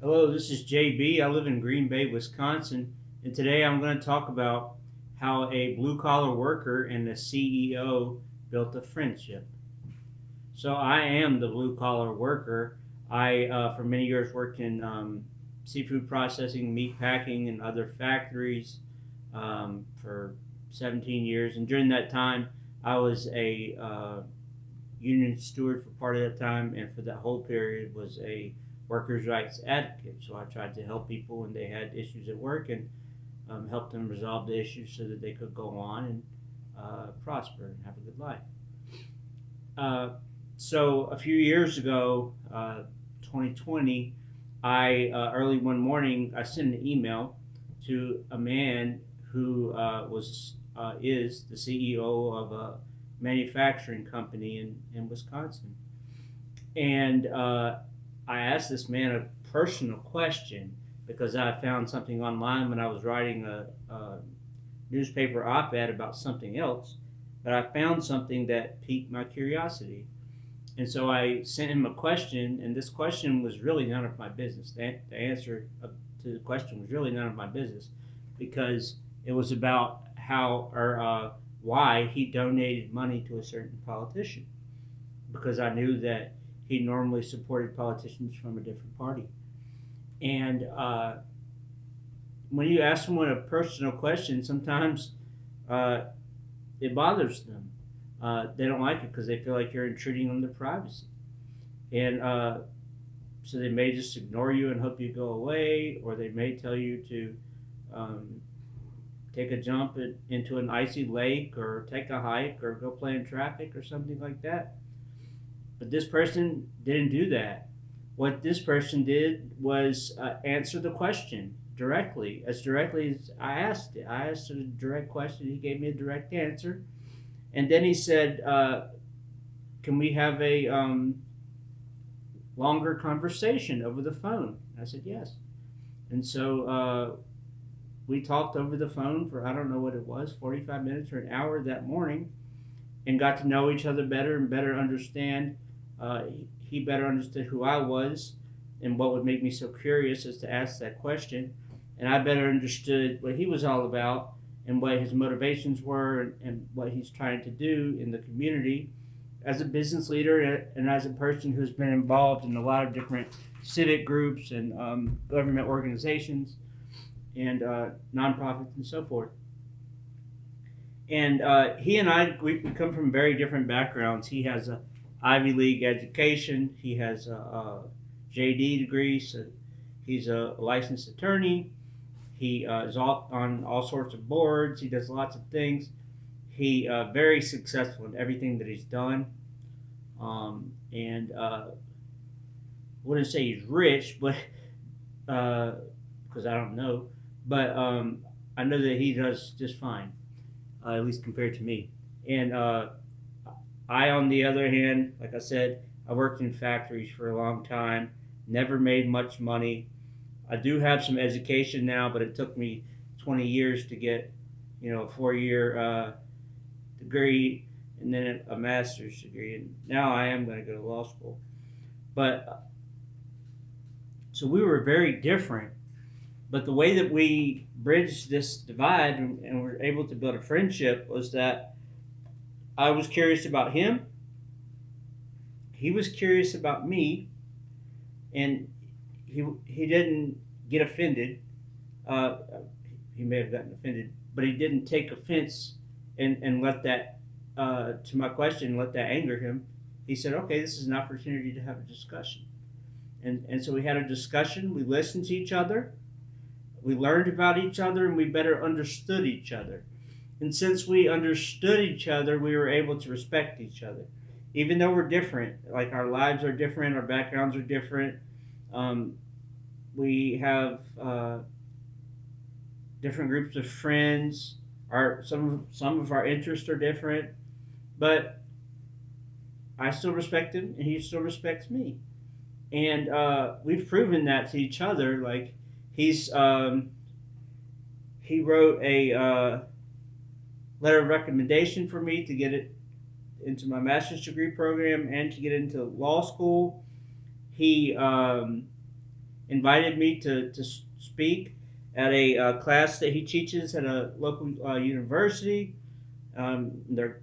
Hello, this is JB. I live in Green Bay, Wisconsin, and today I'm going to talk about how a blue collar worker and the CEO built a friendship. So, I am the blue collar worker. For many years, worked in seafood processing, meat packing, and other factories for 17 years. And during that time, I was a union steward for part of that time, and for that whole period was a workers' rights advocate. So I tried to help people when they had issues at work and help them resolve the issues so that they could go on and prosper and have a good life. Uh, so a few years ago, 2020, I early one morning I sent an email to a man who was is the CEO of a manufacturing company in Wisconsin. And I asked this man a personal question because I found something online when I was writing a newspaper op ed about something else. But I found something that piqued my curiosity. And so I sent him a question, and this question was really none of my business. The answer to the question was really none of my business because it was about how or why he donated money to a certain politician because I knew that he normally supported politicians from a different party. And when you ask someone a personal question, sometimes uh, it bothers them. They don't like it because they feel like you're intruding on their privacy. And so they may just ignore you and hope you go away, or they may tell you to um, take a jump into an icy lake, or take a hike, or go play in traffic, or something like that. But this person didn't do that. What this person did was answer the question directly as I asked it. I asked a direct question. He gave me a direct answer, and then he said, "Can we have a longer conversation over the phone?" I said, "Yes." And so we talked over the phone for I don't know what it was, 45 minutes or an hour that morning, and got to know each other better and better understand. He better understood who I was and what would make me so curious as to ask that question. And I better understood what he was all about and what his motivations were and what he's trying to do in the community as a business leader and as a person who's been involved in a lot of different civic groups and government organizations and nonprofits and so forth. And he and we come from very different backgrounds. He has a Ivy League education. He has a JD degree, so he's a licensed attorney. He is on all sorts of boards. He does lots of things. He very successful in everything that he's done. And I wouldn't say he's rich, but because I don't know, but I know that he does just fine, at least compared to me. And I, on the other hand, like I said, I worked in factories for a long time, never made much money. I do have some education now, but it took me 20 years to get, a 4 year degree and then a master's degree. And now I am going to go to law school. But so we were very different. But the way that we bridged this divide and were able to build a friendship was that I was curious about him, he was curious about me, and he didn't get offended. Uh, he may have gotten offended, but he didn't take offense and let that to my question, let that anger him. He said, "Okay, this is an opportunity to have a discussion," and so we had a discussion. We listened to each other, we learned about each other, and we better understood each other. And since we understood each other, we were able to respect each other. Even though we're different, like our lives are different, our backgrounds are different, um, we have different groups of friends. Some of our interests are different, but I still respect him, and he still respects me. And we've proven that to each other. Like he's he wrote a letter of recommendation for me to get it into my master's degree program and to get into law school. He invited me to speak at a class that he teaches at a local university. Their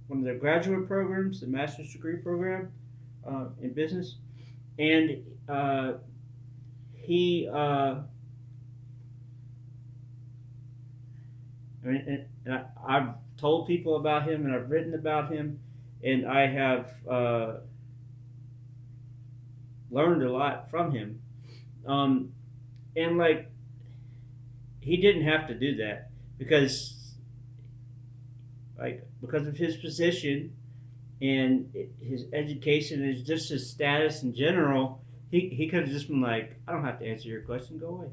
one of their graduate programs, the master's degree program in business, and he. I've told people about him, and I've written about him, and I have learned a lot from him. Um, and like he didn't have to do that because because of his position and his education and just his status in general, he could have just been like, I don't have to answer your question, go away,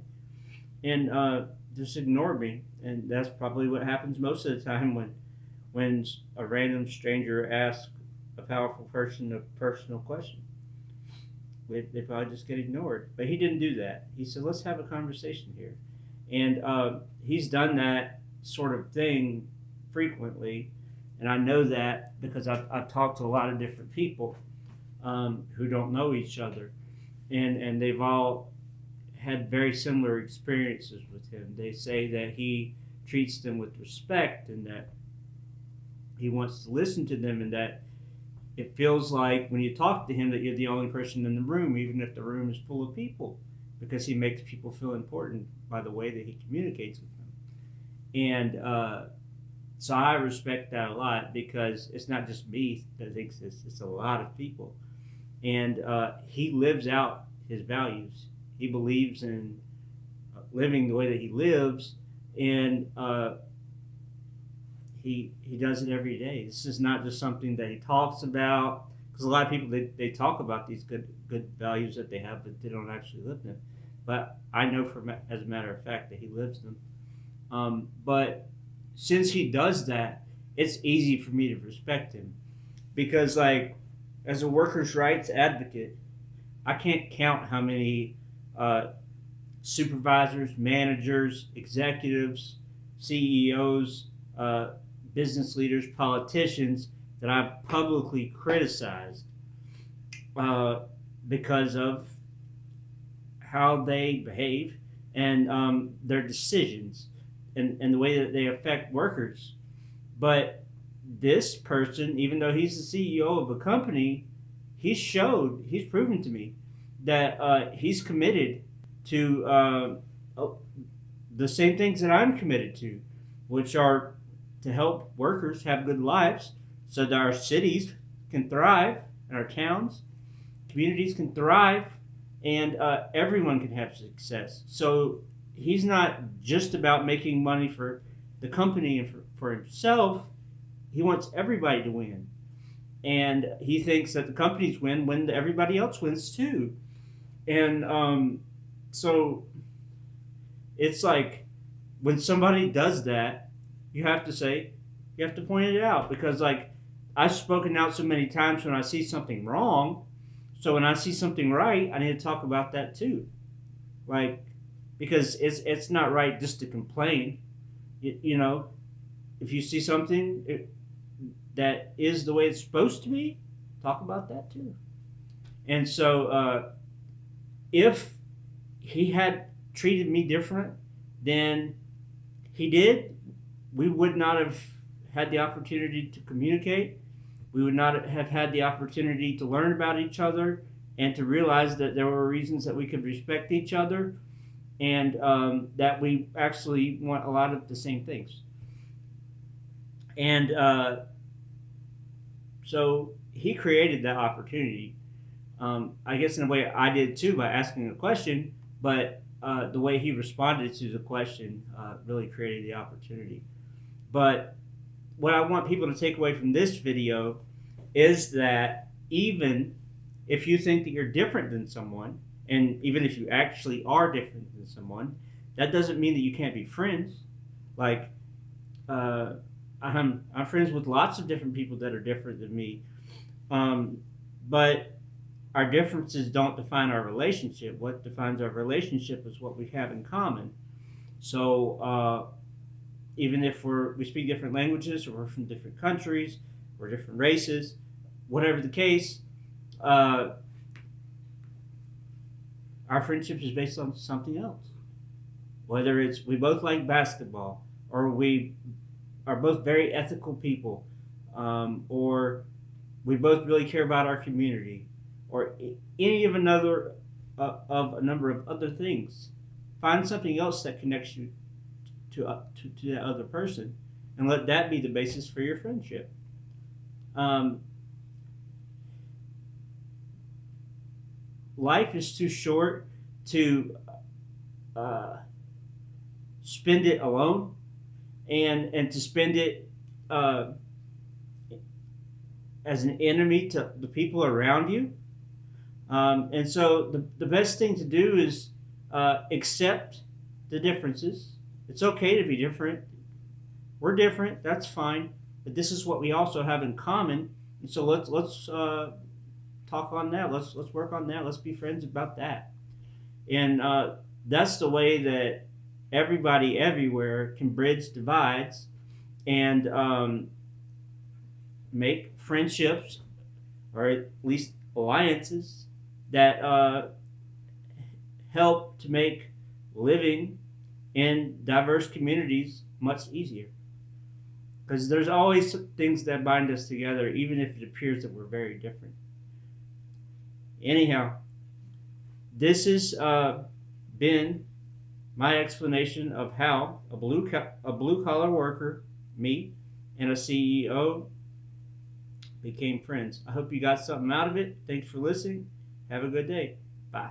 and just ignore me. And that's probably what happens most of the time when a random stranger asks a powerful person a personal question. They probably just get ignored. But he didn't do that. He said, let's have a conversation here. And he's done that sort of thing frequently. And I know that because I've talked to a lot of different people who don't know each other. And they've all had very similar experiences with him. They say that he treats them with respect and that he wants to listen to them, and that it feels like when you talk to him that you're the only person in the room, even if the room is full of people, because he makes people feel important by the way that he communicates with them. And so I respect that a lot because it's not just me that thinks this, it's a lot of people. And he lives out his values. He believes in living the way that he lives, and he does it every day. This is not just something that he talks about, because a lot of people they talk about these good values that they have, but they don't actually live them. But I know as a matter of fact that he lives them. But since he does that, it's easy for me to respect him, because like as a workers' rights advocate, I can't count how many supervisors, managers, executives, CEOs, business leaders, politicians that I've publicly criticized because of how they behave and their decisions and the way that they affect workers. But this person, even though he's the CEO of a company, he's proven to me that he's committed to the same things that I'm committed to, which are to help workers have good lives so that our cities can thrive and our towns, communities can thrive, and everyone can have success. So he's not just about making money for the company and for himself. He wants everybody to win. And he thinks that the companies win when everybody else wins too. And so it's like when somebody does that, you have to point it out, because like I've spoken out so many times when I see something wrong. So when I see something right, I need to talk about that too. Like, because it's not right just to complain. You know, if you see something that is the way it's supposed to be, talk about that too. And so if he had treated me different than he did, we would not have had the opportunity to communicate. We would not have had the opportunity to learn about each other and to realize that there were reasons that we could respect each other, and that we actually want a lot of the same things. And so he created that opportunity. I guess in a way I did too by asking a question, but the way he responded to the question really created the opportunity. But what I want people to take away from this video is that even if you think that you're different than someone, and even if you actually are different than someone, that doesn't mean that you can't be friends. Like, I'm friends with lots of different people that are different than me, but our differences don't define our relationship. What defines our relationship is what we have in common. So even if we speak different languages, or we're from different countries, or different races, whatever the case, our our friendship is based on something else. Whether it's we both like basketball, or we are both very ethical people, or we both really care about our community, or any of another of a number of other things. Find something else that connects you to that other person, and let that be the basis for your friendship. Um, Life is too short to uh, spend it alone, and to spend it uh, as an enemy to the people around you. And so the best thing to do is accept the differences. It's okay to be different. We're different. That's fine. But this is what we also have in common. And so let's talk on that. Let's work on that. Let's be friends about that. And that's the way that everybody everywhere can bridge divides and make friendships, or at least alliances, that help to make living in diverse communities much easier. Because there's always things that bind us together, even if it appears that we're very different. Anyhow, this has been my explanation of how a blue collar worker, me, and a CEO became friends. I hope you got something out of it. Thanks for listening. Have a good day. Bye.